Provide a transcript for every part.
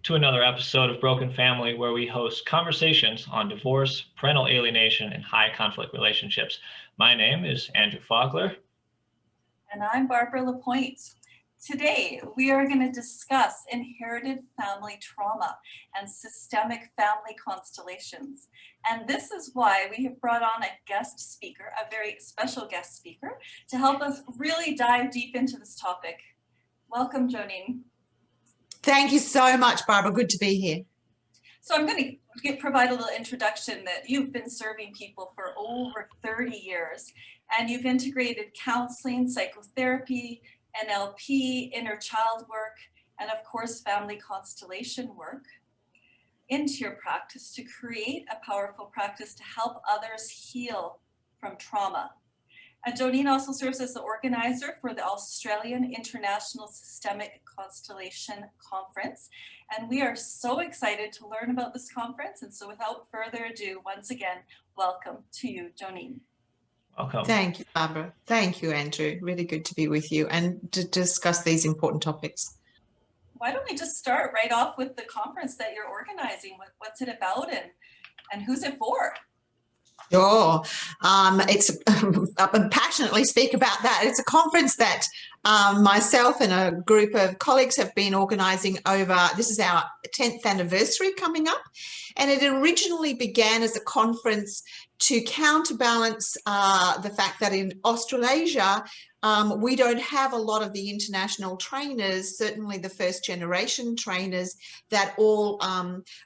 to another episode of Broken Family, where we host conversations on divorce, parental alienation, and high conflict relationships. My name is Andrew Fogler. And I'm Barbara Pointe. Today, we are going to discuss inherited family trauma and systemic family constellations. And this is why we have brought on a guest speaker, a very special guest speaker, to help us really dive deep into this topic. Welcome, Jonine. Thank you so much, Barbara. Good to be here. So I'm going to provide a little introduction that you've been serving people for over 30 years, and you've integrated counseling, psychotherapy, NLP, inner child work, and of course, family constellation work into your practice to create a powerful practice to help others heal from trauma. And Jonine also serves as the organizer for the Australian International Systemic Constellation Conference. And we are so excited to learn about this conference. And so without further ado, once again, welcome to you, Jonine. Welcome. Thank you, Barbara. Thank you, Andrew. Really good to be with you and to discuss these important topics. Why don't we just start right off with the conference that you're organizing? What's it about and who's it for? Sure. I passionately speak about that. It's a conference that myself and a group of colleagues have been organising over, this is our 10th anniversary coming up, and it originally began as a conference to counterbalance the fact that in Australasia, we don't have a lot of the international trainers, certainly the first generation trainers that all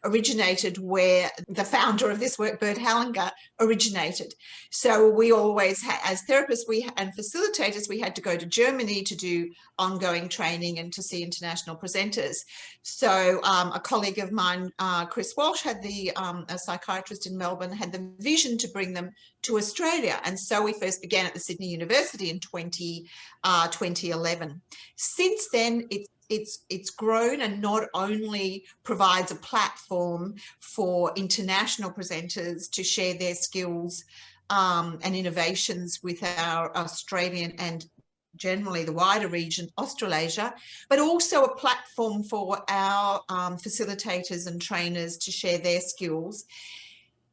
originated where the founder of this work, Bert Hellinger, originated. So we always had, as therapists and facilitators, we had to go to Germany to do ongoing training and to see international presenters. So a colleague of mine, Chris Walsh, had a psychiatrist in Melbourne, had the vision to bring them to Australia. And so we first began at the Sydney University in 2011. Since then, it's grown and not only provides a platform for international presenters to share their skills and innovations with our Australian and generally the wider region, Australasia, but also a platform for our facilitators and trainers to share their skills.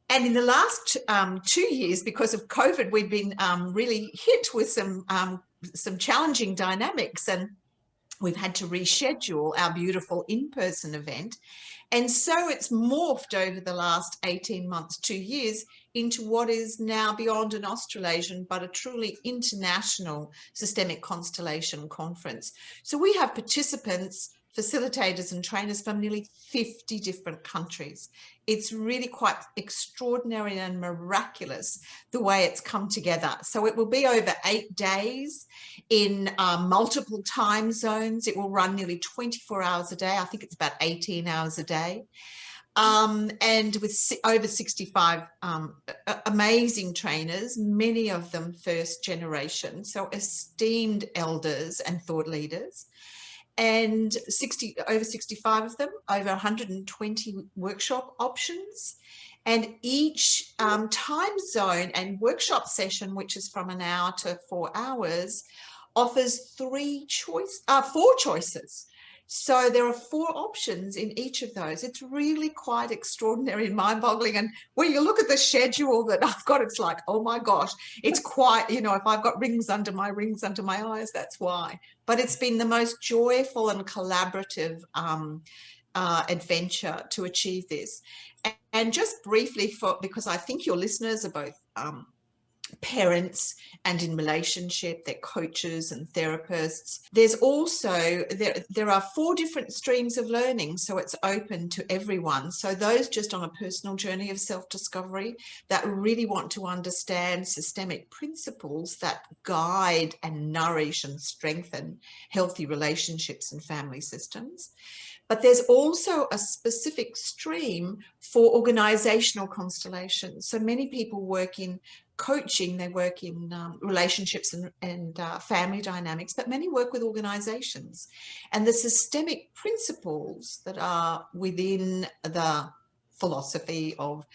And in the last 2 years, because of COVID, we've been really hit with some challenging dynamics, and we've had to reschedule our beautiful in-person event. And so it's morphed over the last 18 months, 2 years, into what is now beyond an Australasian, but a truly international systemic constellation conference. So we have participants, facilitators and trainers from nearly 50 different countries. It's really quite extraordinary and miraculous the way it's come together. So it will be over 8 days in multiple time zones. It will run nearly 24 hours a day. I think it's about 18 hours a day. And with over 65 amazing trainers, many of them first generation, so esteemed elders and thought leaders. And over 65 of them, over 120 workshop options. And each time zone and workshop session, which is from an hour to 4 hours, offers 4 choices. So there are 4 options in each of those. It's really quite extraordinary and mind-boggling. And when you look at the schedule that I've got, it's like, oh my gosh, it's quite, if I've got rings under my eyes, that's why. But it's been the most joyful and collaborative adventure to achieve this. And just briefly, because I think your listeners are both parents and in relationship, they're coaches and therapists. There's also, there are 4 different streams of learning, so it's open to everyone. So those just on a personal journey of self-discovery that really want to understand systemic principles that guide and nourish and strengthen healthy relationships and family systems. But there's also a specific stream for organizational constellations. So many people work in coaching, they work in relationships and family dynamics, but many work with organizations. And the systemic principles that are within the philosophy of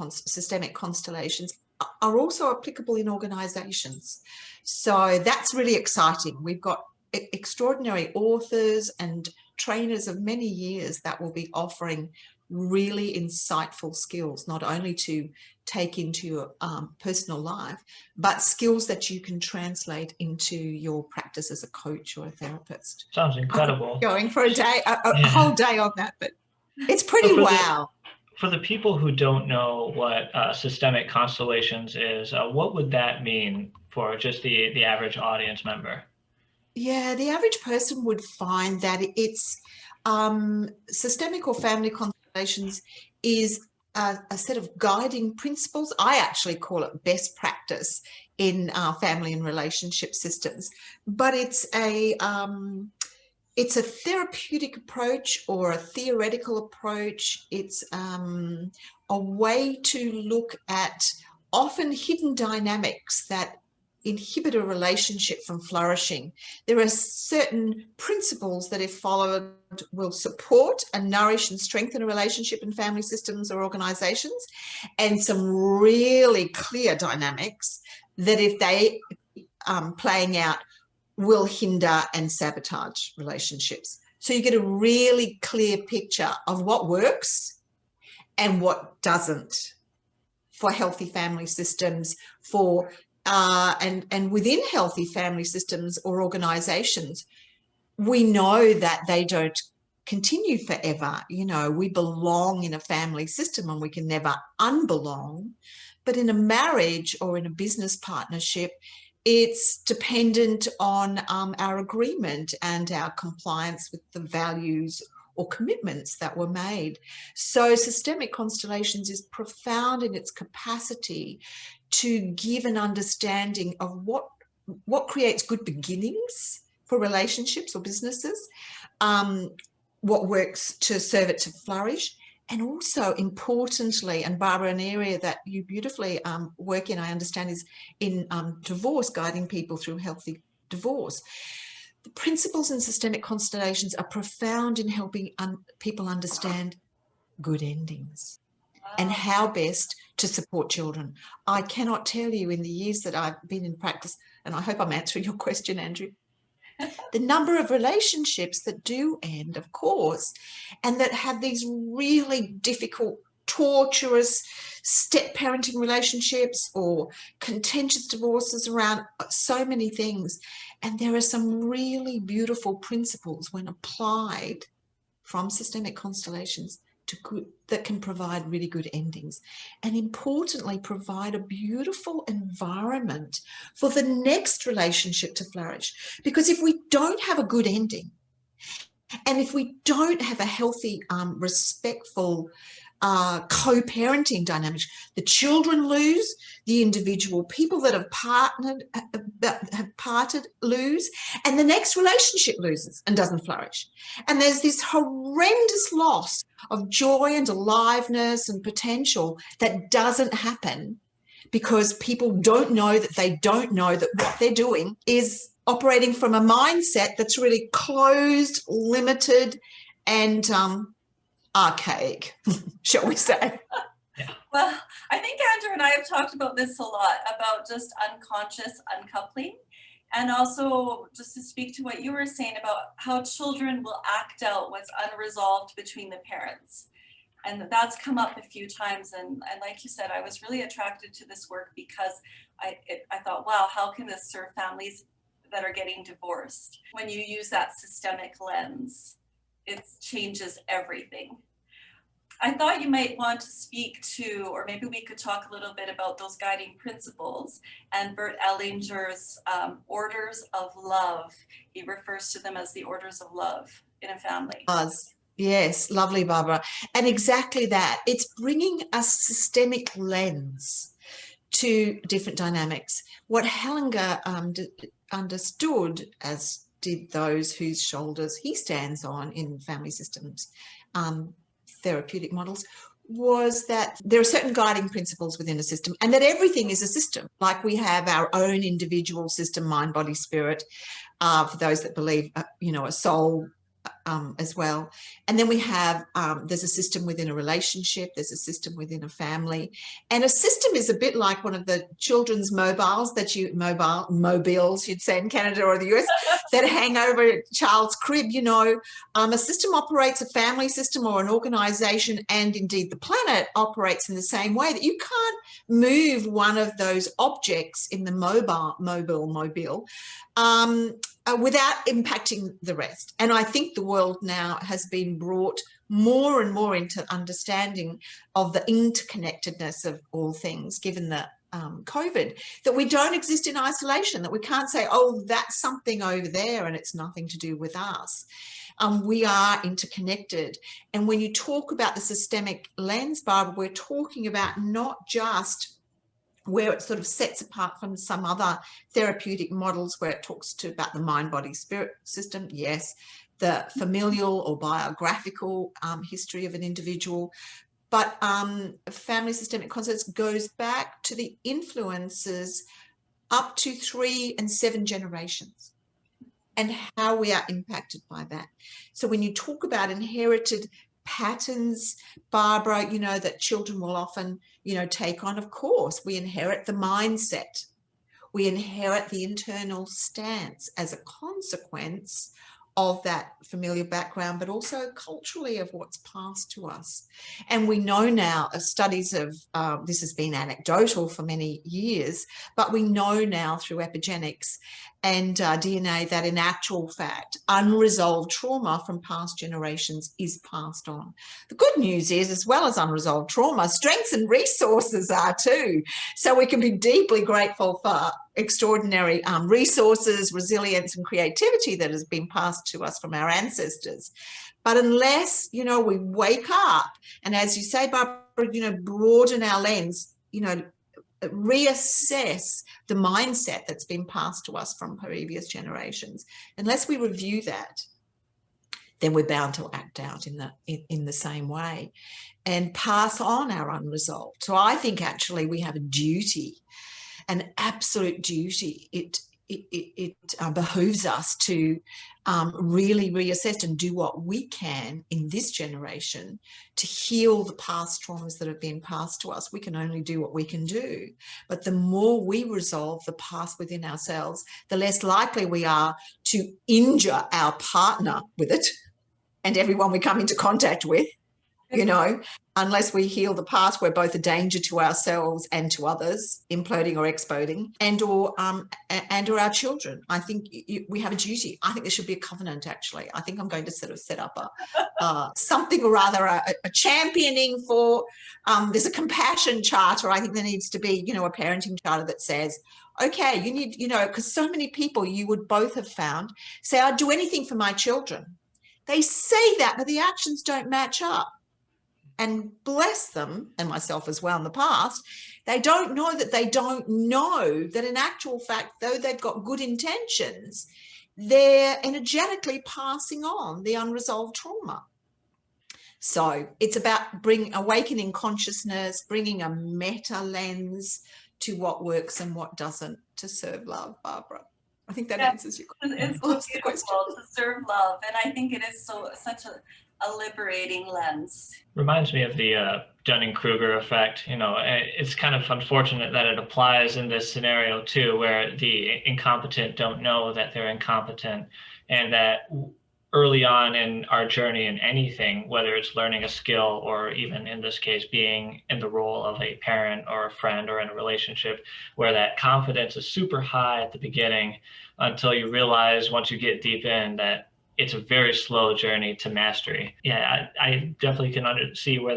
systemic constellations are also applicable in organizations. So that's really exciting. We've got extraordinary authors and trainers of many years that will be offering really insightful skills, not only to take into your personal life, but skills that you can translate into your practice as a coach or a therapist. Sounds incredible. Going for a day, a Yeah. whole day on that, but it's So pretty wow. For the people who don't know what systemic constellations is, what would that mean for just the average audience member? Yeah, the average person would find that it's systemic or family constellations is a set of guiding principles. I actually call it best practice in family and relationship systems, but it's a therapeutic approach or a theoretical approach. It's a way to look at often hidden dynamics that inhibit a relationship from flourishing. There are certain principles that, if followed, will support and nourish and strengthen a relationship in family systems or organizations, and some really clear dynamics that, if they playing out, will hinder and sabotage relationships. So you get a really clear picture of what works and what doesn't for healthy family systems, for and within healthy family systems or organizations. We know that they don't continue forever. You know, we belong in a family system and we can never unbelong. But in a marriage or in a business partnership, it's dependent on our agreement and our compliance with the values or commitments that were made. So systemic constellations is profound in its capacity to give an understanding of what creates good beginnings for relationships or businesses, what works to serve it to flourish, and also, importantly, and Barbara, an area that you beautifully work in, I understand, is in divorce, guiding people through healthy divorce. The principles in systemic constellations are profound in helping people understand good endings and how best to support children. I cannot tell you, in the years that I've been in practice, and I hope I'm answering your question, Andrew, the number of relationships that do end, of course, and that have these really difficult, torturous step-parenting relationships or contentious divorces around so many things. And there are some really beautiful principles when applied from systemic constellations that can provide really good endings, and importantly provide a beautiful environment for the next relationship to flourish. Because if we don't have a good ending, and if we don't have a healthy, respectful co-parenting dynamics, the children lose, the individual people that have parted lose, and the next relationship loses and doesn't flourish. And there's this horrendous loss of joy and aliveness and potential that doesn't happen because people don't know that they don't know that what they're doing is operating from a mindset that's really closed, limited, and archaic, shall we say. Well, I think Andrew and I have talked about this a lot, about just unconscious uncoupling. And also, just to speak to what you were saying about how children will act out what's unresolved between the parents. And that's come up a few times. And like you said, I was really attracted to this work because I thought, wow, how can this serve families that are getting divorced? When you use that systemic lens, it changes everything. I thought you might want to speak to, or maybe we could talk a little bit about those guiding principles and Bert Ellinger's orders of love. He refers to them as the orders of love in a family. Yes, lovely, Barbara. And exactly that. It's bringing a systemic lens to different dynamics. What Hellinger understood, as did those whose shoulders he stands on in family systems, therapeutic models, was that there are certain guiding principles within a system, and that everything is a system. Like we have our own individual system, mind, body, spirit, for those that believe, a soul as well. And then we have, there's a system within a relationship, there's a system within a family. And a system is a bit like one of the children's mobiles that mobiles, you'd say in Canada or the US, that hang over a child's crib. You know, a system operates, a family system or an organization, and indeed the planet operates in the same way, that you can't move one of those objects in the mobile without impacting the rest. And I think the world now has been brought more and more into understanding of the interconnectedness of all things, given the COVID, that we don't exist in isolation, that we can't say, oh, that's something over there and it's nothing to do with us. We are interconnected. And when you talk about the systemic lens, Barbara, we're talking about not just where it sort of sets apart from some other therapeutic models where it talks about the mind, body, spirit system. Yes, the familial or biographical history of an individual. But family systemic concepts goes back to the influences up to 3 and 7 generations and how we are impacted by that. So when you talk about inherited patterns, Barbara, you know, that children will often, you know, take on, of course, we inherit the mindset. We inherit the internal stance as a consequence of that familial background, but also culturally of what's passed to us. And we know now of studies of, this has been anecdotal for many years, but we know now through epigenetics and DNA that in actual fact, unresolved trauma from past generations is passed on. The good news is, as well as unresolved trauma, strengths and resources are too. So we can be deeply grateful for extraordinary resources, resilience and creativity that has been passed to us from our ancestors. But unless, you know, we wake up and, as you say, Barbara, you know, broaden our lens, you know, reassess the mindset that's been passed to us from previous generations, unless we review that, then we're bound to act out in the same way and pass on our unresolved. So I think actually we have a duty, an absolute duty. It behooves us to really reassess and do what we can in this generation to heal the past traumas that have been passed to us. We can only do what we can do. But the more we resolve the past within ourselves, the less likely we are to injure our partner with it and everyone we come into contact with. You know, unless we heal the past, we're both a danger to ourselves and to others, imploding or exploding, and or our children. I think we have a duty. I think there should be a covenant, actually. I think I'm going to sort of set up something or rather, a championing for, there's a compassion charter. I think there needs to be, you know, a parenting charter that says, okay, you need, you know, because so many people you would both have found say, I'd do anything for my children. They say that, but the actions don't match up. And bless them, and myself as well in the past, they don't know that in actual fact, though they've got good intentions, they're energetically passing on the unresolved trauma. So it's about awakening consciousness, bringing a meta lens to what works and what doesn't to serve love, Barbara. I think that answers your question. It's so beautiful to serve love. And I think it is such a liberating lens. Reminds me of the Dunning-Kruger effect. You know, it's kind of unfortunate that it applies in this scenario too, where the incompetent don't know that they're incompetent, and that early on in our journey in anything, whether it's learning a skill or even in this case being in the role of a parent or a friend or in a relationship, where that confidence is super high at the beginning until you realize once you get deep in that it's a very slow journey to mastery. Yeah, I definitely can see where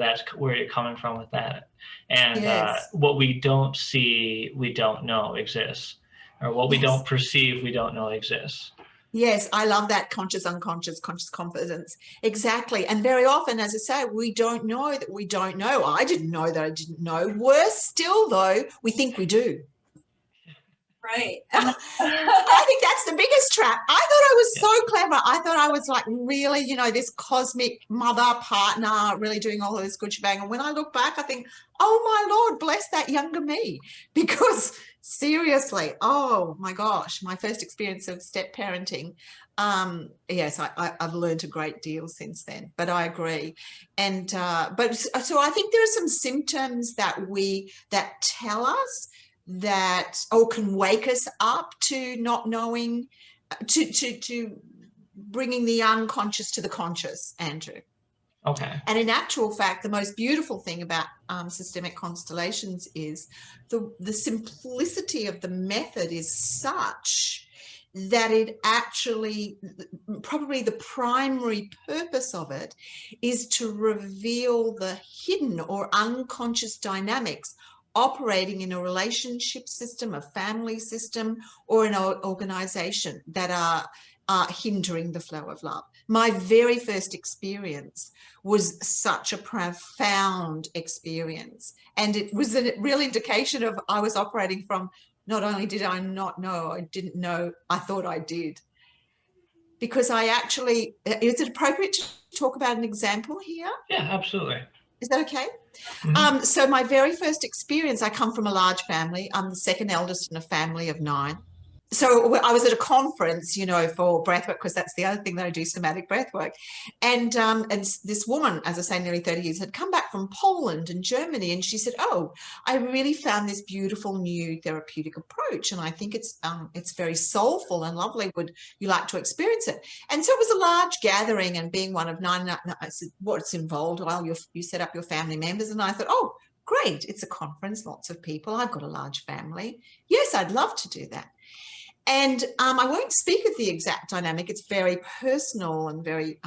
you're coming from with that. And yes. What we don't see, we don't know exists, or what we don't perceive, we don't know exists. Yes, I love that conscious, unconscious, conscious confidence. Exactly. And very often, as I say, we don't know that we don't know. I didn't know that I didn't know. Worse still, though, we think we do. Right. I think that's the biggest trap. I thought I was so clever. I thought I was like really, you know, this cosmic mother partner, really doing all of this good shebang. And when I look back, I think, oh my Lord, bless that younger me. Because seriously, oh my gosh, my first experience of step parenting. Yes, I've learned a great deal since then, but I agree. And but so I think there are some symptoms that tell us that, or can wake us up to not knowing, to bringing the unconscious to the conscious, Andrew. Okay. And in actual fact, the most beautiful thing about systemic constellations is the simplicity of the method is such that it actually, probably the primary purpose of it is to reveal the hidden or unconscious dynamics operating in a relationship system, a family system, or an organization that are hindering the flow of love. My very first experience was such a profound experience. And it was a real indication of I was operating from, not only did I not know, I didn't know, I thought I did. Because I actually, is it appropriate to talk about an example here? Yeah, absolutely. Is that okay? Mm-hmm. So my very first experience, I come from a large family. I'm the second eldest in a family of 9. So I was at a conference, you know, for breathwork, because that's the other thing that I do, somatic breathwork. And this woman, as I say, nearly 30 years, had come back from Poland and Germany, and she said, "Oh, I really found this beautiful new therapeutic approach, and I think it's very soulful and lovely. Would you like to experience it?" And so it was a large gathering, and being one of 9, I said, "What's involved?" "Well, you set up your family members." And I thought, "Oh, great, it's a conference, lots of people. I've got a large family. Yes, I'd love to do that." And I won't speak of the exact dynamic. It's very personal and very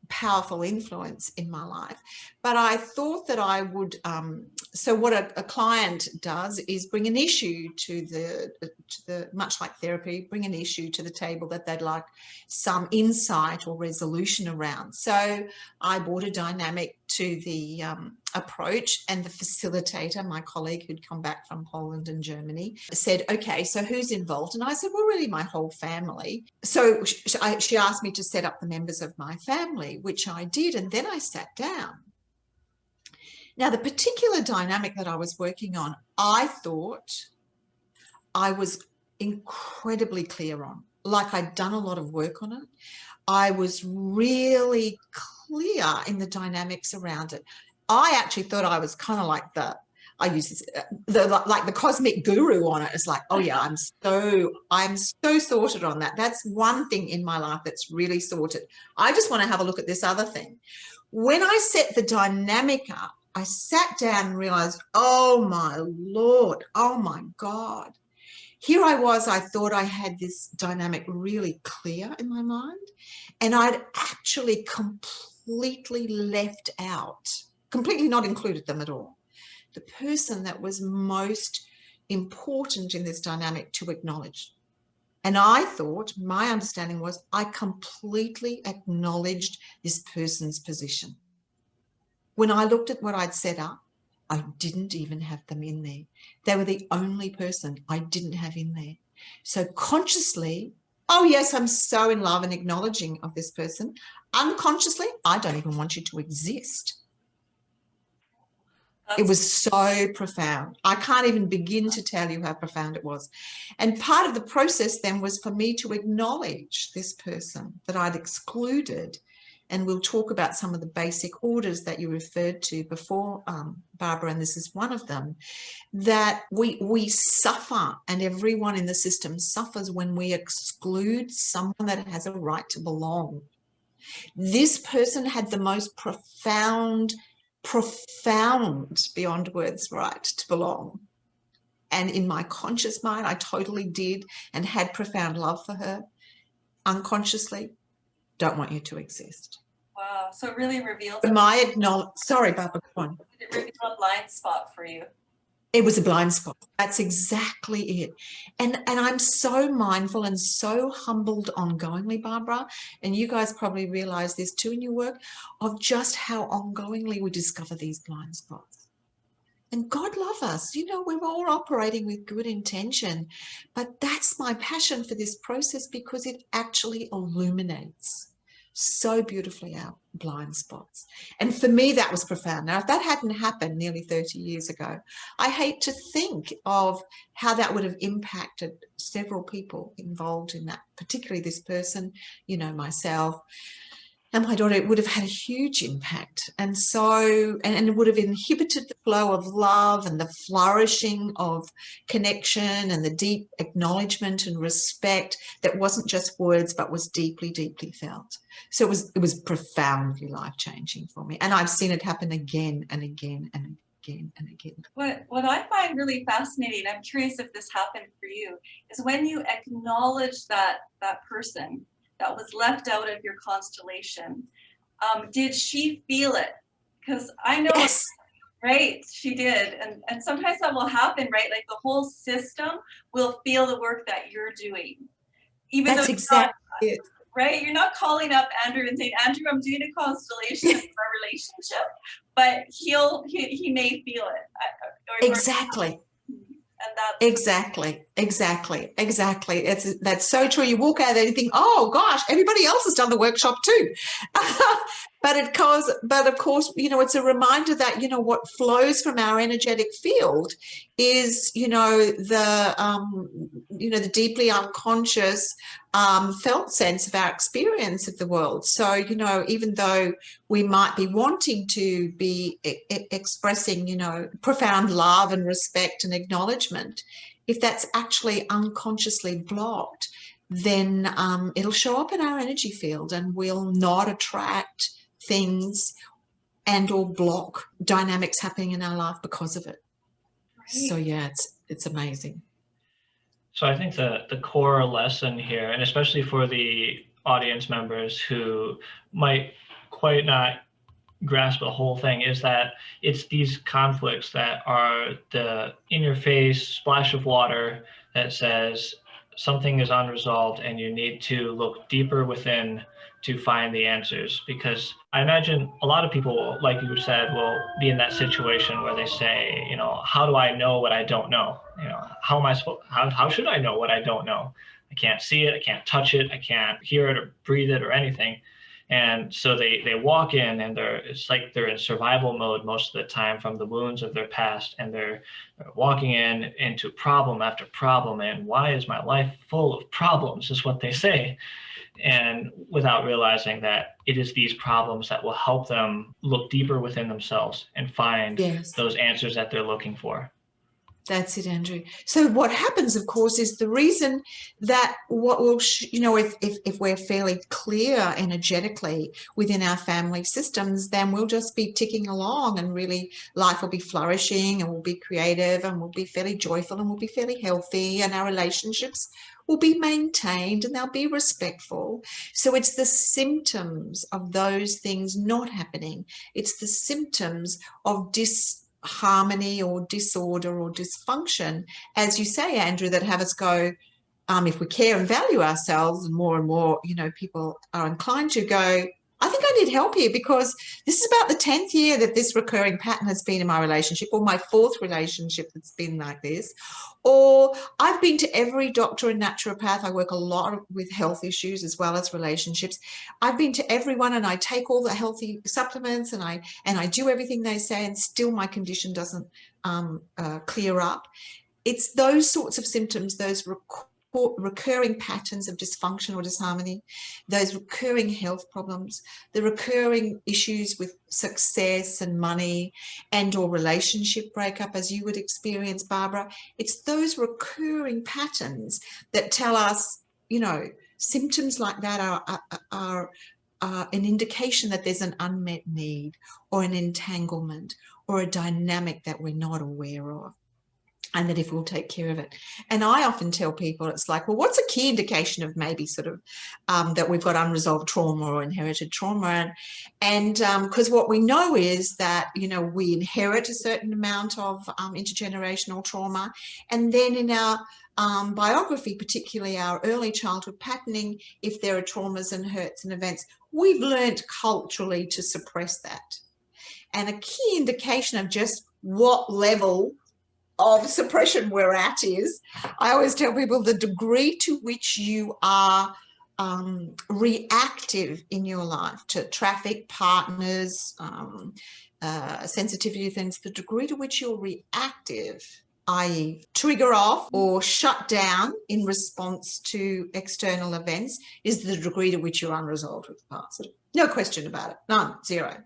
powerful influence in my life. But I thought that I would, so what a client does is bring an issue to the, much like therapy, bring an issue to the table that they'd like some insight or resolution around. So I brought a dynamic to the approach, and the facilitator, my colleague who'd come back from Poland and Germany, said, "Okay, so who's involved?" And I said, "Well, really my whole family." So she asked me to set up the members of my family, which I did, and then I sat down. Now, the particular dynamic that I was working on, I thought I was incredibly clear on, like I'd done a lot of work on it. I was really clear in the dynamics around it. I actually thought I was kind of like I use this, like the cosmic guru on it. It's like, oh yeah, I'm so sorted on that. That's one thing in my life that's really sorted. I just want to have a look at this other thing. When I set the dynamic up, I sat down and realized, oh my Lord, oh my God. Here I was, I thought I had this dynamic really clear in my mind, and I'd actually completely left out, completely not included them at all, the person that was most important in this dynamic to acknowledge. And I thought, my understanding was, I completely acknowledged this person's position. When I looked at what I'd set up, I didn't even have them in there. They were the only person I didn't have in there. So consciously, oh yes, I'm so in love and acknowledging of this person. Unconsciously, I don't even want you to exist. It was so profound. I can't even begin to tell you how profound it was. And part of the process then was for me to acknowledge this person that I'd excluded. And we'll talk about some of the basic orders that you referred to before, Barbara, and this is one of them, that we suffer, and everyone in the system suffers when we exclude someone that has a right to belong. This person had the most profound beyond words right to belong. And in my conscious mind, I totally did and had profound love for her. Unconsciously, don't want you to exist. Wow. So it really revealed sorry, Barbara, go on. It revealed a blind spot for you. It was a blind spot. That's exactly it. And I'm so mindful and so humbled ongoingly, Barbara, and you guys probably realize this too in your work, of just how ongoingly we discover these blind spots. And God love us. You know, we're all operating with good intention. But that's my passion for this process, because it actually illuminates so beautifully our blind spots. And for me, that was profound. Now, if that hadn't happened nearly 30 years ago, I hate to think of how that would have impacted several people involved in that, particularly this person, you know, myself and my daughter. It would have had a huge impact. And so, and it would have inhibited the flow of love and the flourishing of connection and the deep acknowledgement and respect that wasn't just words, but was deeply, deeply felt. So it was profoundly life-changing for me. And I've seen it happen again and again and again and again. What I find really fascinating, I'm curious if this happened for you, is when you acknowledge that person that was left out of your constellation, did she feel it? Because I know, Yes. Right, she did. And sometimes that will happen, right? Like the whole system will feel the work that you're doing. Even That's though exactly it. right? You're not calling up Andrew and saying, Andrew, I'm doing a constellation for our relationship, but he may feel it. Exactly. And that's Exactly. That's so true. You walk out there and you think, oh gosh, everybody else has done the workshop too. But of course, you know, it's a reminder that, you know, what flows from our energetic field is, you know, the deeply unconscious felt sense of our experience of the world. So, you know, even though we might be wanting to be expressing, you know, profound love and respect and acknowledgement, if that's actually unconsciously blocked, then it'll show up in our energy field, and we'll not attract things and or block dynamics happening in our life because of it. Right. So yeah, it's amazing. So I think the core lesson here, and especially for the audience members who might quite not grasp the whole thing, is that it's these conflicts that are the in-your-face splash of water that says something is unresolved and you need to look deeper within to find the answers. Because I imagine a lot of people, like you said, will be in that situation where they say, you know, how do I know what I don't know? You know, how should I know what I don't know? I can't see it, I can't touch it, I can't hear it or breathe it or anything. And so they walk in, and it's like they're in survival mode most of the time from the wounds of their past, and they're walking into problem after problem. And why is my life full of problems, is what they say. And without realizing that it is these problems that will help them look deeper within themselves and find those answers that they're looking for. That's it, Andrew. So what happens, of course, is the reason that what will, you know, if we're fairly clear energetically within our family systems, then we'll just be ticking along, and really life will be flourishing, and we'll be creative, and we'll be fairly joyful, and we'll be fairly healthy, and our relationships will be maintained, and they'll be respectful. So it's the symptoms of those things not happening. It's the symptoms of disharmony or disorder or dysfunction, as you say, Andrew, that have us go, if we care and value ourselves, and more, you know, people are inclined to go, I think I need help here, because this is about the 10th year that this recurring pattern has been in my relationship, or my 4th relationship that's been like this. Or I've been to every doctor and naturopath. I work a lot with health issues as well as relationships. I've been to everyone, and I take all the healthy supplements, and I do everything they say, and still my condition doesn't clear up. It's those sorts of symptoms, those recurring patterns of dysfunction or disharmony, those recurring health problems, the recurring issues with success and money and or relationship breakup, as you would experience, Barbara. It's those recurring patterns that tell us, you know, symptoms like that are an indication that there's an unmet need, or an entanglement, or a dynamic that we're not aware of, and that if we'll take care of it. And I often tell people, it's like, well, what's a key indication of maybe sort of that we've got unresolved trauma or inherited trauma? And because what we know is that, you know, we inherit a certain amount of intergenerational trauma. And then in our biography, particularly our early childhood patterning, if there are traumas and hurts and events, we've learned culturally to suppress that. And a key indication of just what level of suppression we're at is, I always tell people the degree to which you are reactive in your life to traffic, partners, sensitivity things, the degree to which you're reactive, i.e. trigger off or shut down in response to external events, is the degree to which you're unresolved with the past. No question about it. None. Zero.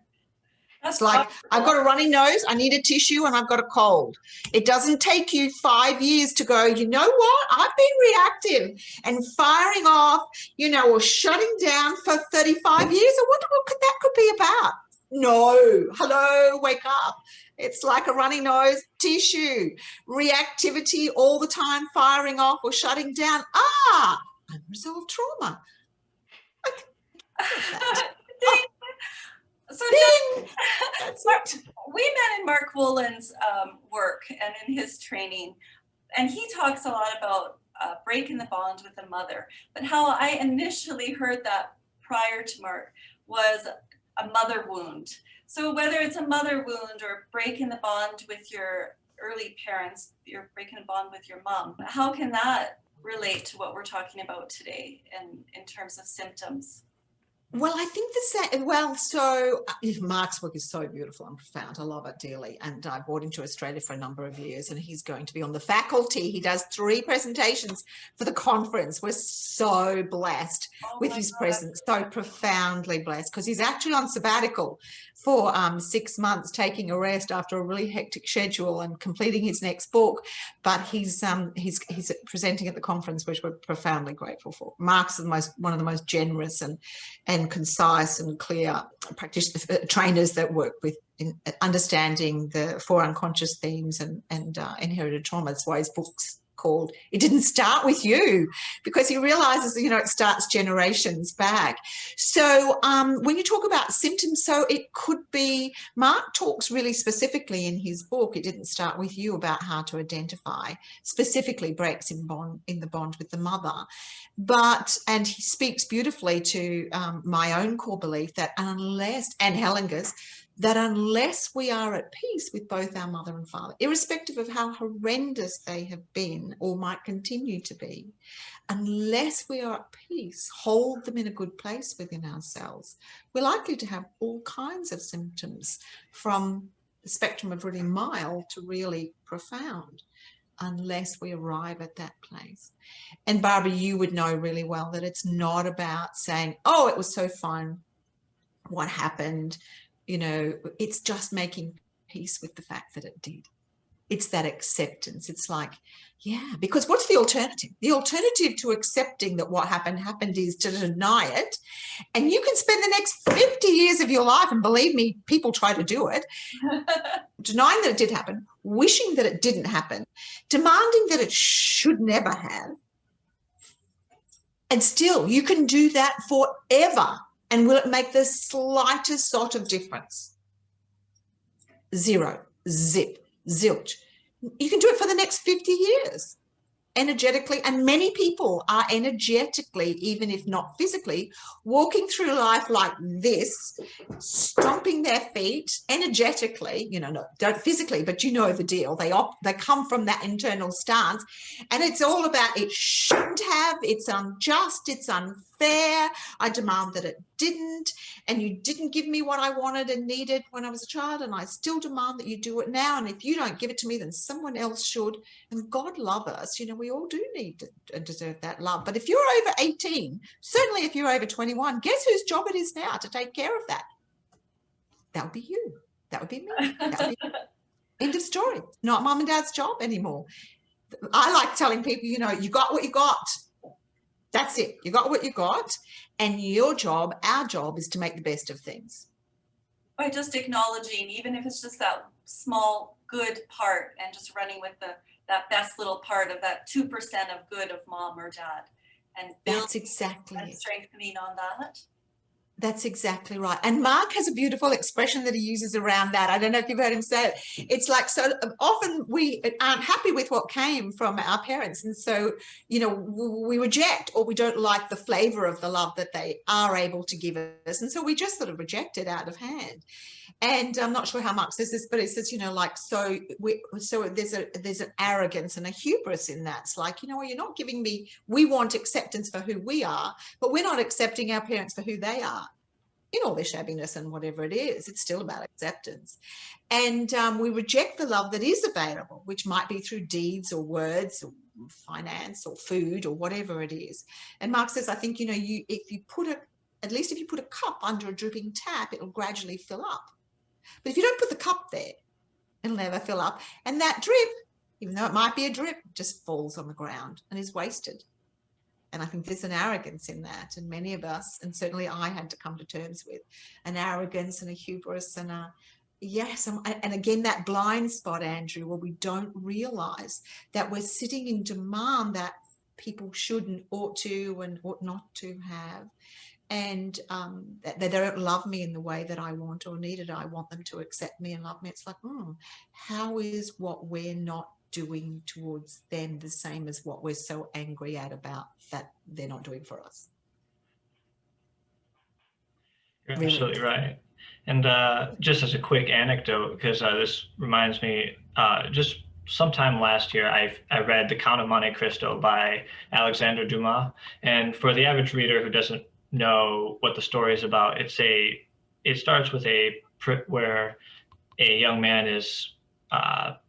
It's like, I've got a runny nose, I need a tissue, and I've got a cold. It doesn't take you 5 years to go, you know what, I've been reactive and firing off, you know, or shutting down for 35 years. I wonder what that could be about. No, hello, wake up. It's like a runny nose, tissue, reactivity all the time, firing off or shutting down. Unresolved trauma. So Ding! we met in Mark Wollen's work and in his training, and he talks a lot about breaking the bond with the mother. But how I initially heard that prior to Mark was a mother wound. So whether it's a mother wound or breaking the bond with your early parents, you're breaking a bond with your mom, how can that relate to what we're talking about today in terms of symptoms? Well, I think the same. Well, so Mark's work is so beautiful and profound. I love it dearly. And I brought him to Australia for a number of years, and he's going to be on the faculty. He does 3 presentations for the conference. We're so blessed with his presence, so profoundly blessed, because he's actually on sabbatical for 6 months, taking a rest after a really hectic schedule and completing his next book. But he's presenting at the conference, which we're profoundly grateful for. Mark's one of the most generous and concise and clear practitioners, trainers that work with understanding the 4 unconscious themes and inherited trauma. That's why his book's called It Didn't Start With You, because he realizes, you know, it starts generations back. So when you talk about symptoms, so it could be, Mark talks really specifically in his book, It Didn't Start With You, about how to identify specifically breaks in the bond with the mother. And he speaks beautifully to my own core belief that unless we are at peace with both our mother and father, irrespective of how horrendous they have been or might continue to be, unless we are at peace, hold them in a good place within ourselves, we're likely to have all kinds of symptoms, from the spectrum of really mild to really profound, unless we arrive at that place. And Barbara, you would know really well that it's not about saying, oh, it was so fun, what happened, you know, it's just making peace with the fact that it did. It's that acceptance. It's like, yeah, because what's the alternative? The alternative to accepting that what happened is to deny it. And you can spend the next 50 years of your life, and believe me, people try to do it, denying that it did happen, wishing that it didn't happen, demanding that it should never have. And still, you can do that forever. And will it make the slightest sort of difference? Zero, zip, zilch. You can do it for the next 50 years energetically. And many people are energetically, even if not physically, walking through life like this, stomping their feet energetically, you know, no, don't physically, but you know the deal. They come from that internal stance, and it's all about it shouldn't have, it's unjust, it's unfair, I demand that it didn't, and you didn't give me what I wanted and needed when I was a child, and I still demand that you do it now, and if you don't give it to me, then someone else should. And God love us, you know, we all do need to deserve that love. But if you're over 18, certainly if you're over 21, guess whose job it is now to take care of that? That would be you. That would be me. That would be me. End of story. Not mum and dad's job anymore. I like telling people, you know, you got what you got. That's it. You got what you got. And your job, our job, is to make the best of things. By just acknowledging, even if it's just that small good part, and just running with that best little part of that 2% of good of mom or dad, and that's exactly and strengthening on that. That's exactly right. And Mark has a beautiful expression that he uses around that. I don't know if you've heard him say it. It's like, so often we aren't happy with what came from our parents. And so, you know, we reject, or we don't like the flavor of the love that they are able to give us. And so we just sort of reject it out of hand. And I'm not sure how Mark says this, but it says, you know, like, so there's an arrogance and a hubris in that. It's like, you know, well, you're not giving me, we want acceptance for who we are, but we're not accepting our parents for who they are in all their shabbiness and whatever it is. It's still about acceptance. And we reject the love that is available, which might be through deeds or words or finance or food or whatever it is. And Mark says, I think, you know, if you put a cup under a dripping tap, it'll gradually fill up. But if you don't put the cup there, it'll never fill up. And that drip, even though it might be a drip, just falls on the ground and is wasted. And I think there's an arrogance in that. And many of us, and certainly I had to come to terms with an arrogance and a hubris and and again, that blind spot, Andrew, where we don't realize that we're sitting in demand that people should and ought to and ought not to have. And that they don't love me in the way that I want or need it. I want them to accept me and love me. It's like, how is what we're not doing towards them the same as what we're so angry at about that they're not doing for us? You're absolutely right. And just as a quick anecdote, because this reminds me, just sometime last year, I read The Count of Monte Cristo by Alexander Dumas. And for the average reader who doesn't know what the story is about, it starts with where a young man is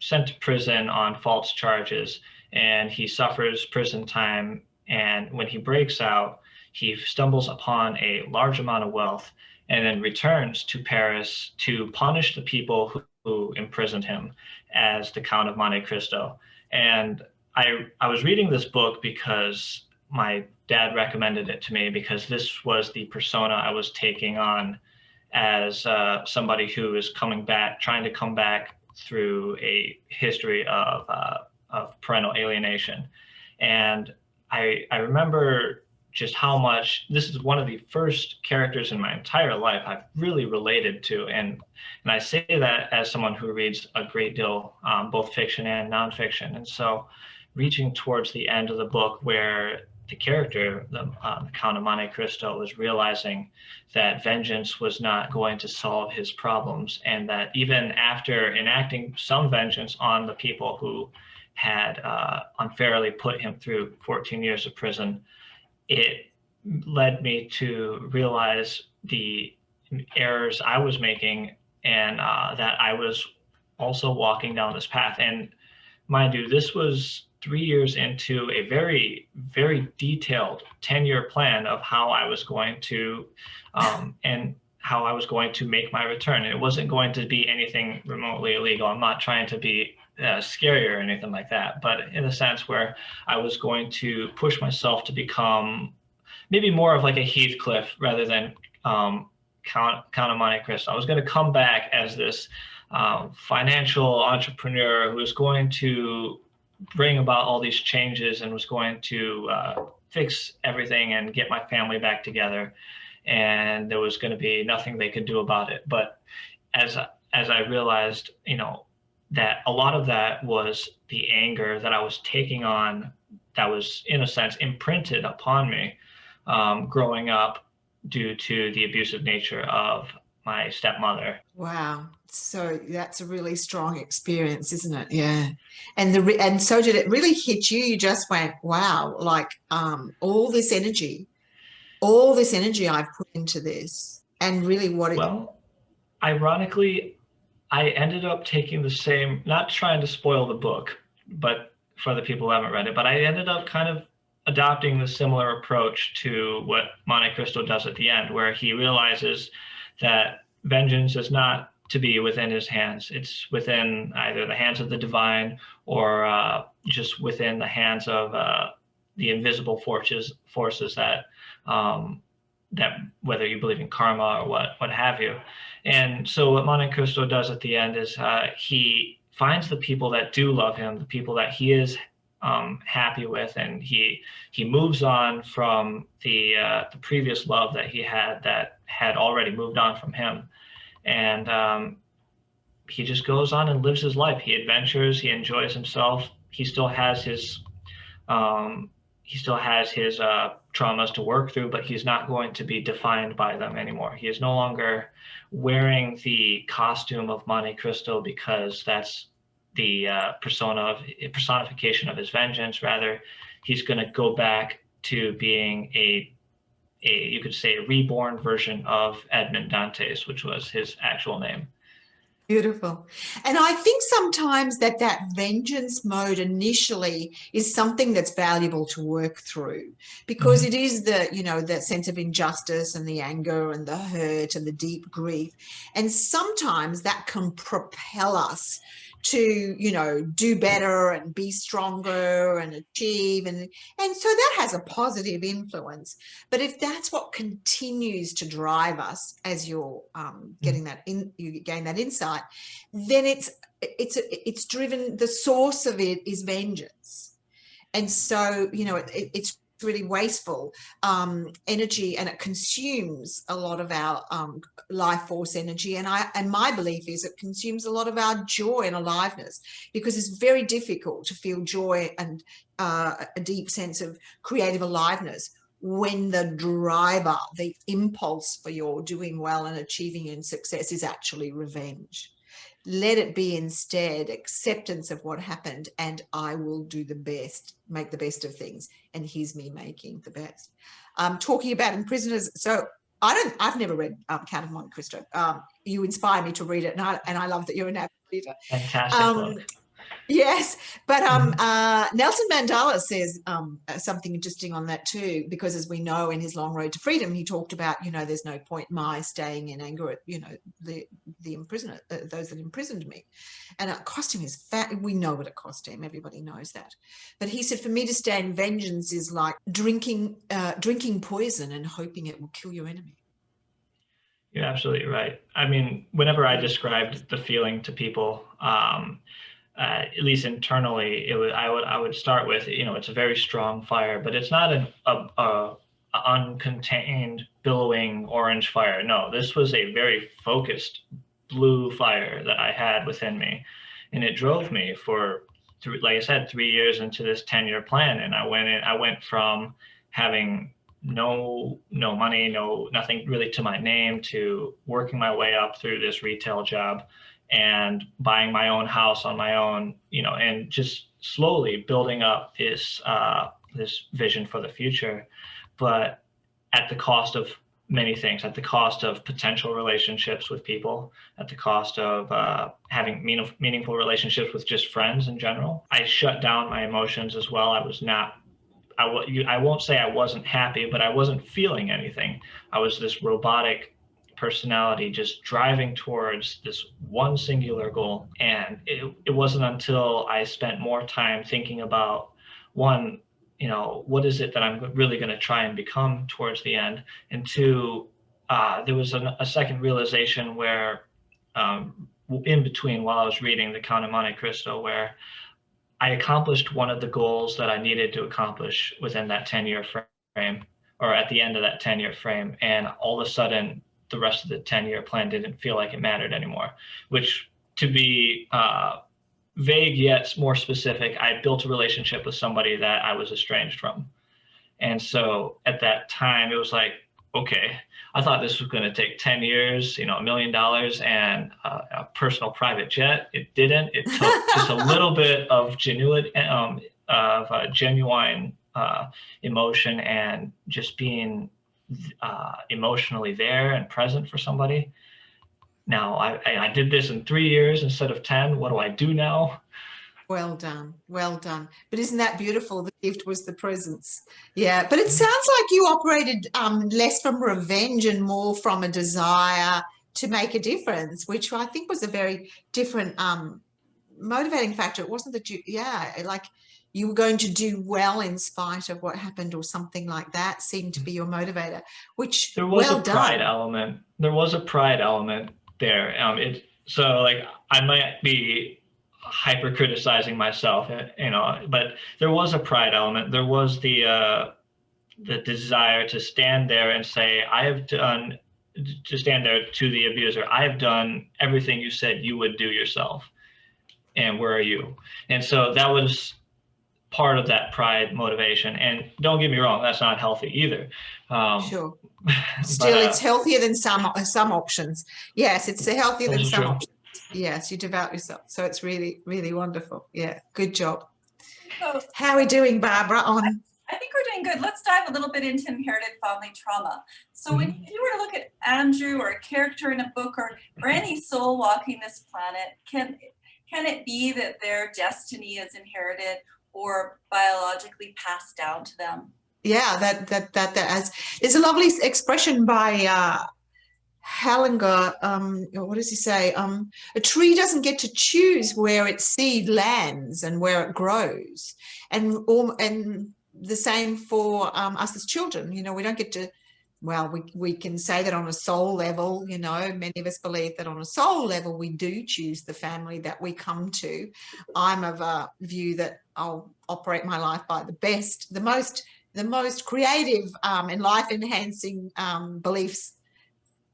sent to prison on false charges, and he suffers prison time. And when he breaks out, he stumbles upon a large amount of wealth and then returns to Paris to punish the people who imprisoned him as the Count of Monte Cristo. And I was reading this book because my dad recommended it to me, because this was the persona I was taking on as somebody who is trying to come back through a history of parental alienation. And I remember just how much this is one of the first characters in my entire life I've really related to. And I say that as someone who reads a great deal, both fiction and nonfiction. And so reaching towards the end of the book, where the character, the Count of Monte Cristo, was realizing that vengeance was not going to solve his problems, and that even after enacting some vengeance on the people who had unfairly put him through 14 years of prison, it led me to realize the errors I was making, and that I was also walking down this path. And mind you, this was 3 years into a very, very detailed 10-year plan of how I was going to and how I was going to make my return. It wasn't going to be anything remotely illegal. I'm not trying to be scary or anything like that, but in a sense where I was going to push myself to become maybe more of like a Heathcliff rather than Count of Monte Cristo. I was going to come back as this financial entrepreneur who was going to bring about all these changes and was going to fix everything and get my family back together. And there was going to be nothing they could do about it. But as I realized, you know, that a lot of that was the anger that I was taking on, that was in a sense imprinted upon me growing up due to the abusive nature of my stepmother. Wow. So that's a really strong experience, isn't it? Yeah. And so did it really hit you? You just went, wow, like all this energy I've put into this, and really Well, ironically, I ended up taking the same, not trying to spoil the book, but for the people who haven't read it, but I ended up kind of adopting the similar approach to what Monte Cristo does at the end, where he realizes that vengeance is not to be within his hands. It's within either the hands of the divine or just within the hands of the invisible forces that whether you believe in karma or what have you. And so what Monte Cristo does at the end is he finds the people that do love him, the people that he is happy with, and he moves on from the previous love that he had that had already moved on from him. And he just goes on and lives his life. He adventures, he enjoys himself. He still has his traumas to work through, but he's not going to be defined by them anymore. He is no longer wearing the costume of Monte Cristo because that's the personification of his vengeance. Rather, he's going to go back to being you could say, a reborn version of Edmond Dantes, which was his actual name. Beautiful. And I think sometimes that vengeance mode initially is something that's valuable to work through, because it is that sense of injustice and the anger and the hurt and the deep grief. And sometimes that can propel us to, do better and be stronger and achieve. And so that has a positive influence. But if that's what continues to drive us as you're you gain that insight, then it's driven, the source of it is vengeance. And so, it's really wasteful energy, and it consumes a lot of our life force energy. And my belief is it consumes a lot of our joy and aliveness, because it's very difficult to feel joy and a deep sense of creative aliveness when the driver, the impulse for your doing well and achieving in success is actually revenge. Let it be instead acceptance of what happened, and I will do the best, make the best of things. And here's me making the best. Talking about imprisoners. So I've never read Count of Monte Cristo. You inspire me to read it, and I love that you're an avid reader. Fantastic book. Yes, but Nelson Mandela says something interesting on that too, because as we know, in his Long Road to Freedom, he talked about, there's no point my staying in anger at, the imprisoner, those that imprisoned me. And it cost him his fat. We know what it cost him. Everybody knows that. But he said, for me to stay in vengeance is like drinking poison and hoping it will kill your enemy. You're absolutely right. I mean, whenever I described the feeling to people, at least internally, I would start with, it's a very strong fire, but it's not an uncontained, billowing orange fire. No, this was a very focused blue fire that I had within me, and it drove me for, like I said, 3 years into this 10-year plan. And I went from having no money, nothing really to my name, to working my way up through this retail job and buying my own house on my own, and just slowly building up this vision for the future, but at the cost of many things, at the cost of potential relationships with people, at the cost of having meaningful relationships with just friends in general. I shut down my emotions as well. I won't say I wasn't happy, but I wasn't feeling anything. I was this robotic personality just driving towards this one singular goal. And it wasn't until I spent more time thinking about, one, what is it that I'm really going to try and become towards the end? And two, there was a second realization where in between, while I was reading The Count of Monte Cristo, where I accomplished one of the goals that I needed to accomplish within that 10-year frame, or at the end of that 10-year frame. And all of a sudden, the rest of the 10-year plan didn't feel like it mattered anymore, which, to be vague yet more specific, I built a relationship with somebody that I was estranged from. And so at that time, it was like, okay, I thought this was going to take 10 years, $1 million and a personal private jet. It didn't. It took just a little bit of genuine emotion and just being emotionally there and present for somebody. Now I did this in 3 years instead of 10. What do I do now? Well done. Well done. But isn't that beautiful? The gift was the presence. Yeah. But it sounds like you operated less from revenge and more from a desire to make a difference, which I think was a very different motivating factor. It wasn't that you were going to do well in spite of what happened, or something like that seemed to be your motivator, which there was a pride element. There was a pride element there. So I might be hyper criticizing myself, but there was a pride element. There was the desire to stand there and say, I have done to stand there to the abuser, I've done everything you said you would do yourself, and where are you? And so that was part of that pride motivation. And don't get me wrong, that's not healthy either. Sure. Still, it's healthier than some options. Yes, it's healthier than some options. Yes, you devote yourself. So it's really, really wonderful. Yeah, good job. So, how are we doing, Barbara? I think we're doing good. Let's dive a little bit into inherited family trauma. So when if you were to look at Andrew or a character in a book or any soul walking this planet, can it be that their destiny is inherited or biologically passed down to them? Yeah, that as there's a lovely expression by Hallinger. What does he say? A tree doesn't get to choose where its seed lands and where it grows, and the same for us as children. You know, we don't get to. Well, we can say that on a soul level. You know, many of us believe that on a soul level we do choose the family that we come to. I'm of a view that I'll operate my life by the most creative and life-enhancing beliefs,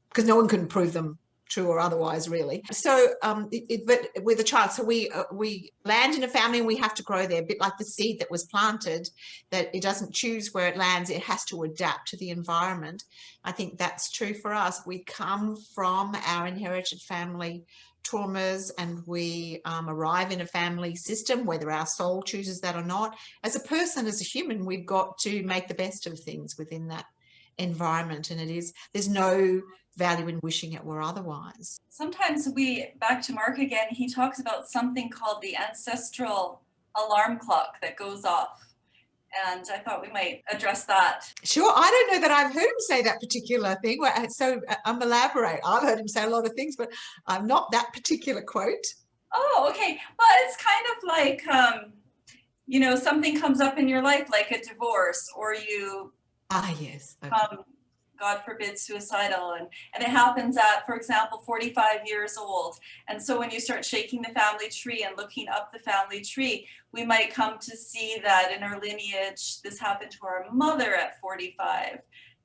because no one can prove them true or otherwise, really. So, but with a child, so we land in a family and we have to grow there, a bit like the seed that was planted, that it doesn't choose where it lands, it has to adapt to the environment. I think that's true for us. We come from our inherited family traumas and we arrive in a family system, whether our soul chooses that or not. As a person, as a human, we've got to make the best of things within that environment, and there's no value in wishing it were otherwise. Sometimes back to Mark again, he talks about something called the ancestral alarm clock that goes off. And I thought we might address that. Sure. I don't know that I've heard him say that particular thing. So elaborate. I've heard him say a lot of things, but I'm not that particular quote. Oh, okay. Well, it's kind of like, you know, something comes up in your life, like a divorce, or you yes. Okay. God forbid, suicidal. And it happens at, for example, 45 years old. And so when you start shaking the family tree and looking up the family tree, we might come to see that in our lineage, this happened to our mother at 45,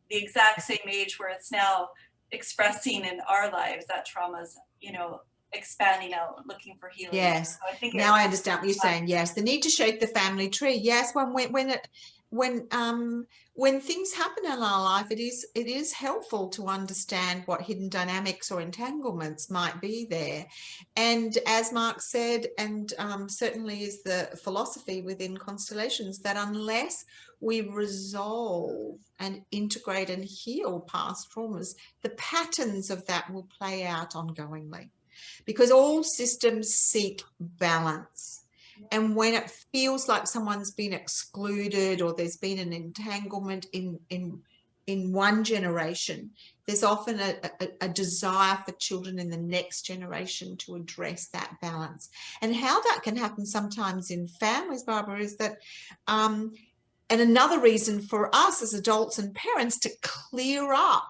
the exact same age where it's now expressing in our lives, that trauma's, you know, expanding out, looking for healing. Yes. So I think now I understand what you're saying. Yes. The need to shake the family tree. Yes. When things happen in our life, it is helpful to understand what hidden dynamics or entanglements might be there. And as Mark said, and certainly is the philosophy within constellations, that unless we resolve and integrate and heal past traumas, the patterns of that will play out ongoingly, because all systems seek balance. And when it feels like someone's been excluded or there's been an entanglement in one generation, there's often a desire for children in the next generation to address that balance. And how that can happen sometimes in families, Barbara, is that, and another reason for us as adults and parents to clear up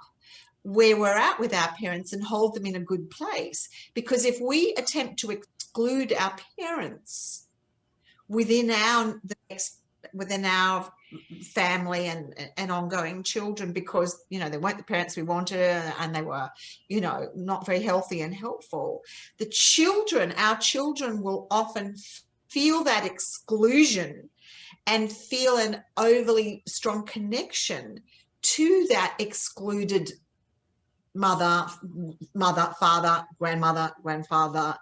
where we're at with our parents and hold them in a good place. Because if we attempt to exclude our parents within our family and ongoing children, because, you know, they weren't the parents we wanted and they were, you know, not very healthy and helpful, our children will often feel that exclusion and feel an overly strong connection to that excluded mother, father, grandfather,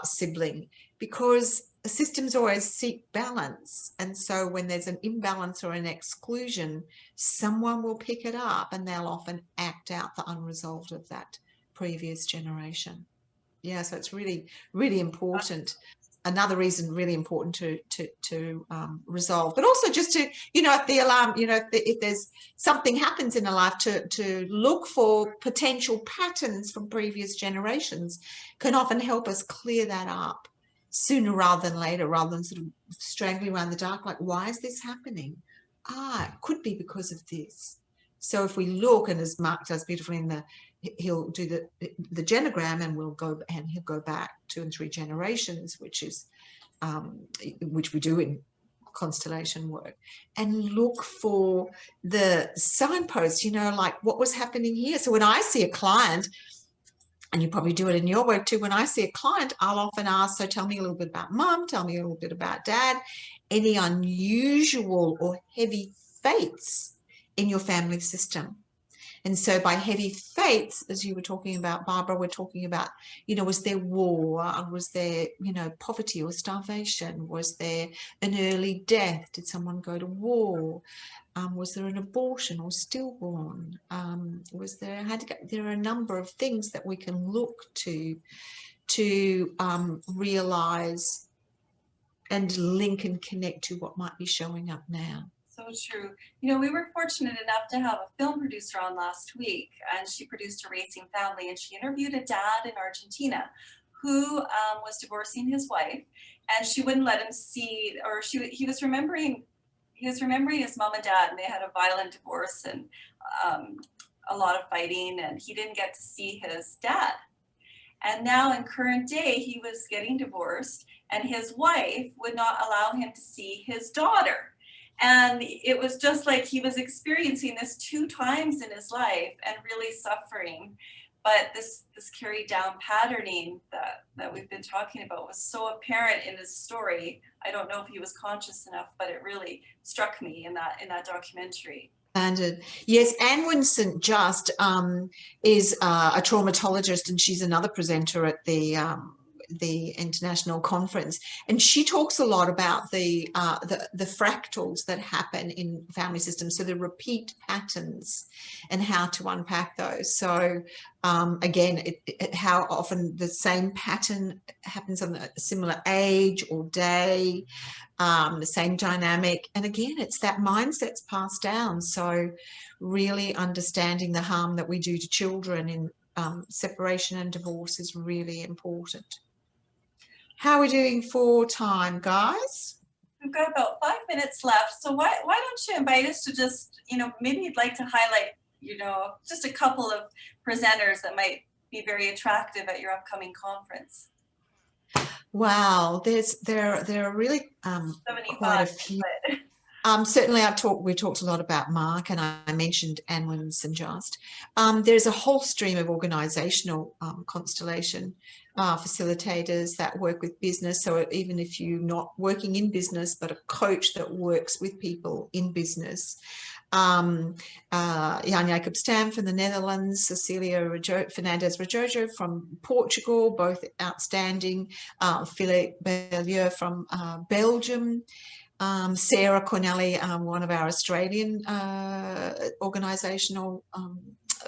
sibling, because systems always seek balance. And so when there's an imbalance or an exclusion, someone will pick it up and they'll often act out the unresolved of that previous generation. Yeah, so it's really, really important. Another reason really important to resolve, but also just to, you know, if the alarm, you know, if there's something happens in a life, to look for potential patterns from previous generations can often help us clear that up sooner rather than later, rather than sort of strangling around the dark, like, why is this happening? It could be because of this. So if we look, and as Mark does beautifully he'll do the genogram, and he'll go back 2 and 3 generations, which we do in constellation work and look for the signposts, you know, like what was happening here. So when I see a client, and you probably do it in your work too, when I see a client, I'll often ask, so tell me a little bit about mum, tell me a little bit about dad, any unusual or heavy fates in your family system. And so by heavy fates, as you were talking about, Barbara, we're talking about, you know, was there war? Was there, you know, poverty or starvation? Was there an early death? Did someone go to war? Was there an abortion or stillborn? Was there, there are a number of things that we can look to realize and link and connect to what might be showing up now. So true. You know, we were fortunate enough to have a film producer on last week, and she produced A Racing Family, and she interviewed a dad in Argentina who was divorcing his wife, and she wouldn't let him see, or he was remembering his mom and dad, and they had a violent divorce and a lot of fighting, and he didn't get to see his dad. And now in current day, he was getting divorced, and his wife would not allow him to see his daughter. And it was just like he was experiencing this 2 times in his life and really suffering. But this carried down patterning that we've been talking about was so apparent in his story. I don't know if he was conscious enough, but it really struck me in that documentary. Yes, Anne Winston Just is a traumatologist, and she's another presenter at the international conference, and she talks a lot about the fractals that happen in family systems, so the repeat patterns and how to unpack those. So again, how often the same pattern happens on a similar age or day, the same dynamic, and again, it's that mindset's passed down. So really understanding the harm that we do to children in separation and divorce is really important. How are we doing for time, guys? We've got about 5 minutes left. So why don't you invite us to just, you know, maybe you'd like to highlight, you know, just a couple of presenters that might be very attractive at your upcoming conference. Wow, there are really quite a few. Certainly we talked a lot about Mark, and I mentioned Anne Winston Just. There's a whole stream of organizational constellation facilitators that work with business. So even if you're not working in business, but a coach that works with people in business. Jan Jacob Stam from the Netherlands, Cecilia Fernandez Rajojo from Portugal, both outstanding, Philippe Bellieu from Belgium, Sarah Cornelli, one of our Australian organisational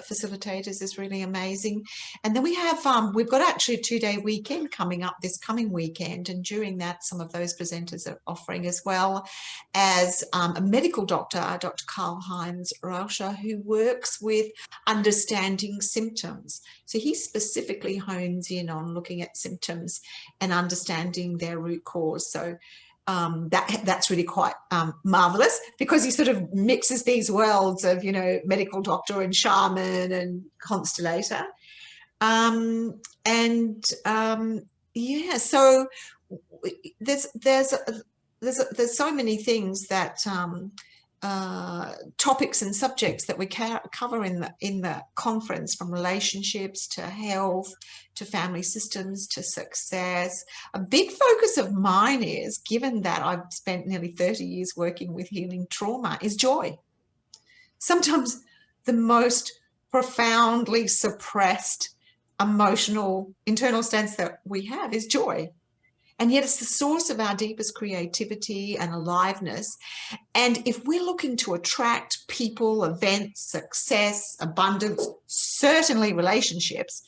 facilitators, is really amazing. And then we have, we've got actually a 2-day weekend coming up this coming weekend, and during that some of those presenters are offering, as well as a medical doctor, Dr. Karl-Heinz Rauscher, who works with understanding symptoms. So he specifically hones in on looking at symptoms and understanding their root cause. So that's really quite marvelous, because he sort of mixes these worlds of, you know, medical doctor and shaman and constellator. Yeah, so there's so many things that topics and subjects that we cover in the conference, from relationships to health to family systems to success. A big focus of mine is, given that I've spent nearly 30 years working with healing trauma, is joy. Sometimes the most profoundly suppressed emotional internal stance that we have is joy. And yet it's the source of our deepest creativity and aliveness. And if we're looking to attract people, events, success, abundance, certainly relationships,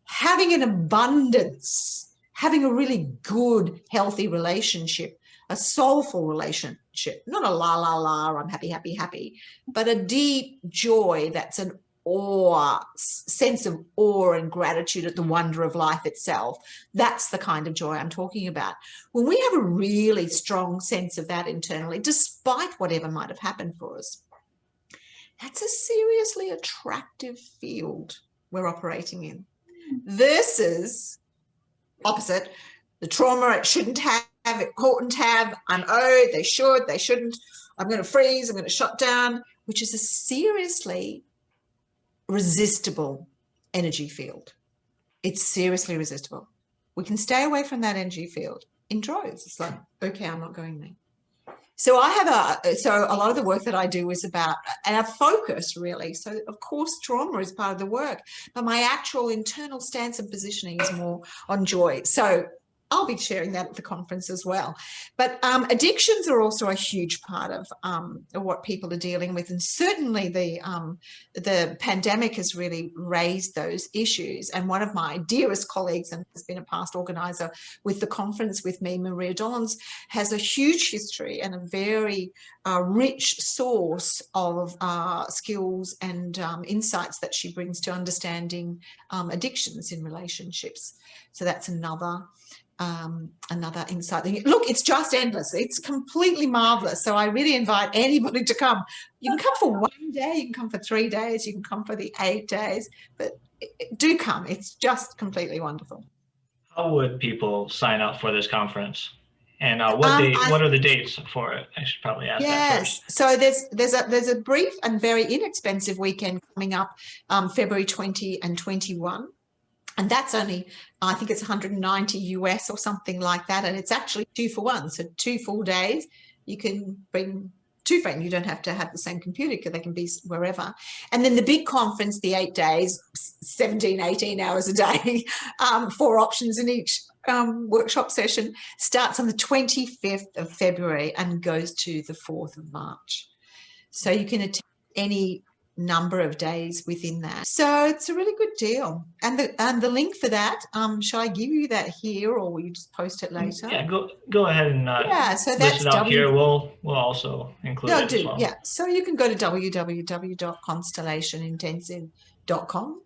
having an abundance, having a really good, healthy relationship, a soulful relationship, not a la, la, la, I'm happy, happy, happy, but a deep joy that's an sense of awe and gratitude at the wonder of life itself. That's the kind of joy I'm talking about. When we have a really strong sense of that internally, despite whatever might have happened for us, that's a seriously attractive field we're operating in, versus opposite, the trauma it shouldn't have have, important to have, I'm owed, they should, they shouldn't, I'm going to freeze, I'm going to shut down, which is a seriously resistible energy field. It's seriously resistible. We can stay away from that energy field in droves. It's like, okay, I'm not going there. So a lot of the work that I do is about, and a focus really. So of course, trauma is part of the work, but my actual internal stance and positioning is more on joy. So I'll be sharing that at the conference as well. But addictions are also a huge part of what people are dealing with. And certainly the pandemic has really raised those issues. And one of my dearest colleagues, and has been a past organizer with the conference with me, Maria Dollins, has a huge history and a very rich source of skills and insights that she brings to understanding addictions in relationships. So that's another insight. Look, it's just endless. It's completely marvelous. So I really invite anybody to come. You can come for 1 day, you can come for 3 days, you can come for the 8 days, but do come. It's just completely wonderful. How would people sign up for this conference? And what are the dates for it? I should probably ask that first. So there's a brief and very inexpensive weekend coming up, February 20 and 21. And that's only, I think it's 190 US or something like that. And it's actually 2 for 1. So 2 full days. You can bring 2 friends. You don't have to have the same computer because they can be wherever. And then the big conference, the 8 days, 17, 18 hours a day, 4 options in each workshop session, starts on the 25th of February and goes to the 4th of March. So you can attend any number of days within that. So it's a really good deal. And the link for that, shall I give you that here, or will you just post it later? Yeah, go ahead and so that's list it out here. We'll also include it as well. Yeah, so you can go to www.constellationintensive.com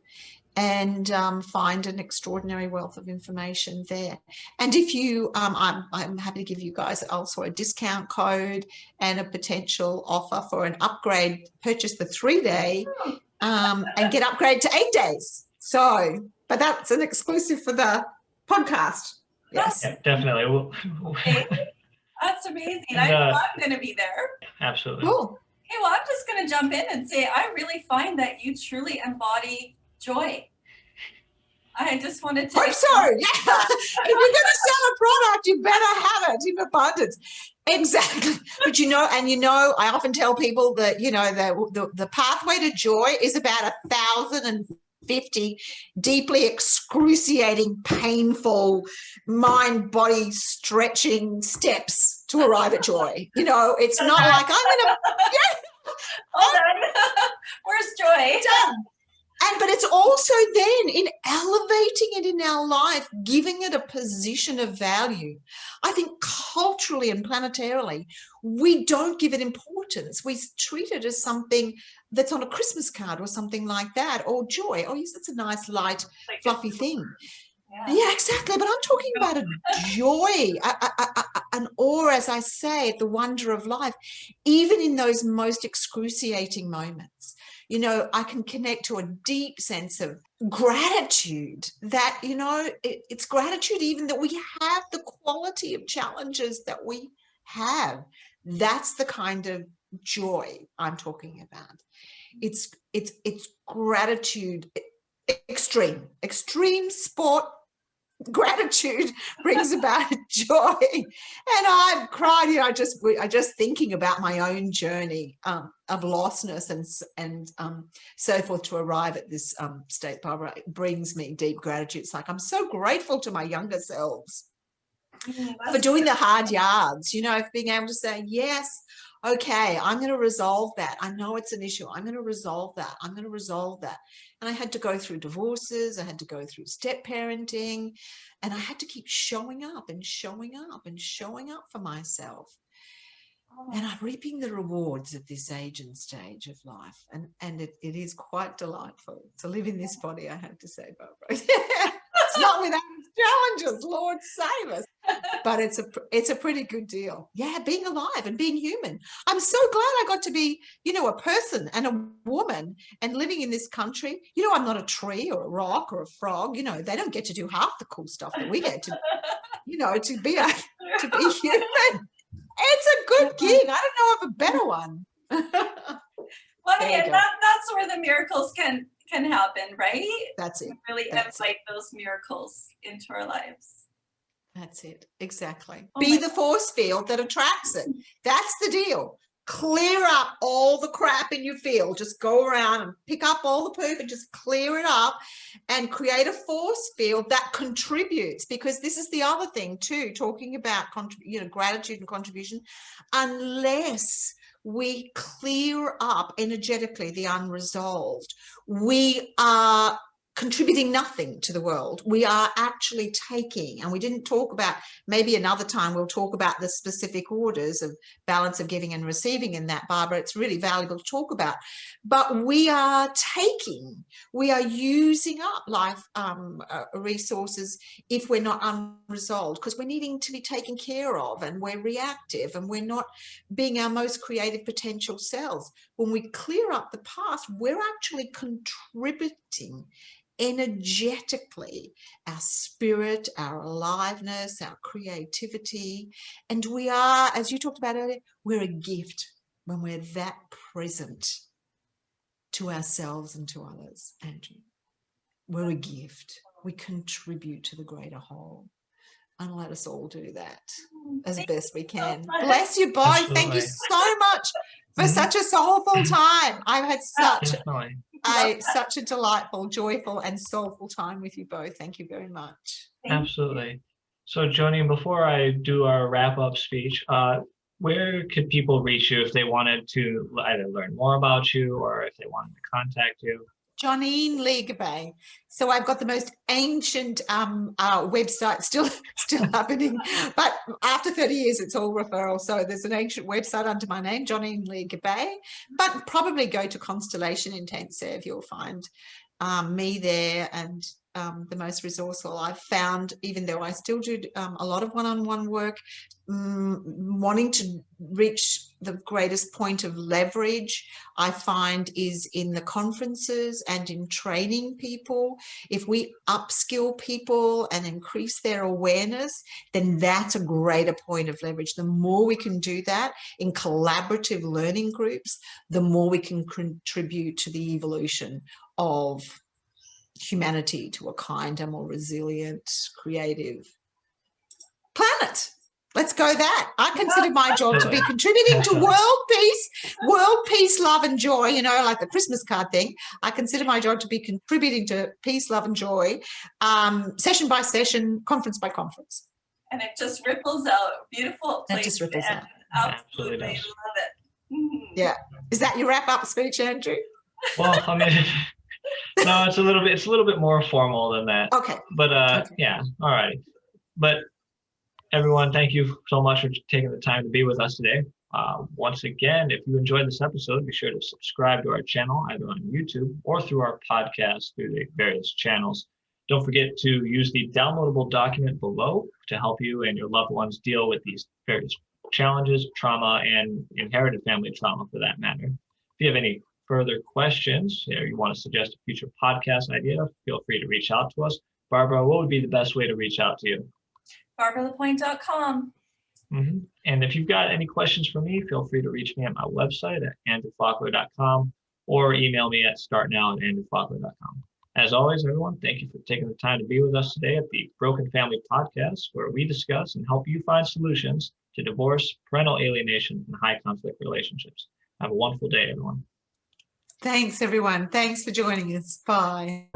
and find an extraordinary wealth of information there. And if you, I'm happy to give you guys also a discount code and a potential offer for an upgrade. Purchase the 3-day and get upgraded to 8 days. So, but that's an exclusive for the podcast. Yes, yeah, definitely. That's amazing. I know I'm going to be there. Absolutely. Cool. Okay, well, I'm just going to jump in and say I really find that you truly embody joy. I just wanted to. Hope so. Yeah. If you're going to sell a product, you better have it in abundance. Exactly. But I often tell people that the pathway to joy is about 1,050 deeply excruciating, painful, mind-body stretching steps to arrive at joy. It's not like I'm going to. Yeah. Well done. Where's joy? Done. But it's also then in elevating it in our life, giving it a position of value. I think culturally and planetarily, we don't give it importance. We treat it as something that's on a Christmas card or something like that, or joy. Oh, yes, it's a nice, light, fluffy thing. Yeah, exactly. But I'm talking about a joy, an awe, as I say, the wonder of life, even in those most excruciating moments. I can connect to a deep sense of gratitude that, it's gratitude even that we have the quality of challenges that we have. That's the kind of joy I'm talking about. It's gratitude, extreme sport. Gratitude brings about joy, and I've cried. I just thinking about my own journey of lostness and so forth to arrive at this state. Barbara, it brings me deep gratitude. It's like I'm so grateful to my younger selves for doing the hard yards. Of being able to say yes. Okay, I'm going to resolve that. I know it's an issue. I'm going to resolve that. I'm going to resolve that. And I had to go through divorces. I had to go through step parenting, and I had to keep showing up and showing up and showing up for myself. And I'm reaping the rewards at this age and stage of life. And it is quite delightful to live in this body, I have to say, Barbara. It's not without its challenges, Lord save us. But it's a pretty good deal. Yeah, being alive and being human. I'm so glad I got to be, a person and a woman and living in this country. I'm not a tree or a rock or a frog. They don't get to do half the cool stuff that we get to, to be a to be human. It's a good gig. I don't know of a better one. Well, and that's where the miracles can happen, right? That's it. Really invite those miracles into our lives. That's it. Exactly. Oh Be the force field that attracts it. That's the deal. Clear up all the crap in your field. Just go around and pick up all the poop and just clear it up and create a force field that contributes, because this is the other thing too, talking about gratitude and contribution. Unless we clear up energetically the unresolved, we are contributing nothing to the world. We are actually taking, and we didn't talk about, maybe another time we'll talk about the specific orders of balance of giving and receiving in that, Barbara. It's really valuable to talk about. But we are taking, we are using up life resources if we're not unresolved, because we're needing to be taken care of, and we're reactive, and we're not being our most creative potential selves. When we clear up the past, we're actually contributing energetically our spirit, our aliveness, our creativity. And we are, as you talked about earlier, we're a gift when we're that present to ourselves and to others. Andrew, we're a gift. We contribute to the greater whole. And let us all do that as best we can. Bless you both. Absolutely. Thank you so much for such a soulful time. I've had such a delightful, joyful and soulful time with you both. Thank you very much. Absolutely. So Jonine, before I do our wrap-up speech, where could people reach you if they wanted to either learn more about you or if they wanted to contact you? Jonine Lee Gabay. So I've got the most ancient website still happening, but after 30 years, it's all referral. So there's an ancient website under my name, Jonine Lee Gabay, but probably go to Constellation Intensive. You'll find me there, and the most resourceful I've found, even though I still do a lot of one-on-one work, wanting to reach the greatest point of leverage, I find, is in the conferences and in training people. If we upskill people and increase their awareness, then that's a greater point of leverage. The more we can do that in collaborative learning groups, the more we can contribute to the evolution of humanity to a kinder, more resilient, creative planet. Let's go that. I consider my job to be contributing to world peace, love and joy, like the Christmas card thing. I consider my job to be contributing to peace, love and joy, session by session, conference by conference. And it just ripples out. Beautiful place. It just ripples out. Absolutely love it. Mm-hmm. Yeah. Is that your wrap-up speech, Andrew? Well, I mean, no, it's a little bit more formal than that. Okay. But okay. Yeah, all right. But everyone, thank you so much for taking the time to be with us today. Once again, if you enjoyed this episode, be sure to subscribe to our channel, either on YouTube or through our podcast through the various channels. Don't forget to use the downloadable document below to help you and your loved ones deal with these various challenges, trauma, and inherited family trauma for that matter. If you have any further questions, or you want to suggest a future podcast idea, feel free to reach out to us. Barbara, what would be the best way to reach out to you? BarbaraLaPointe.com. Mm-hmm. And if you've got any questions for me, feel free to reach me at my website at andrewfaulkner.com or email me at startnow@andrewfaulkner.com. As always, everyone, thank you for taking the time to be with us today at the Broken Family Podcast, where we discuss and help you find solutions to divorce, parental alienation, and high conflict relationships. Have a wonderful day, everyone. Thanks, everyone. Thanks for joining us. Bye.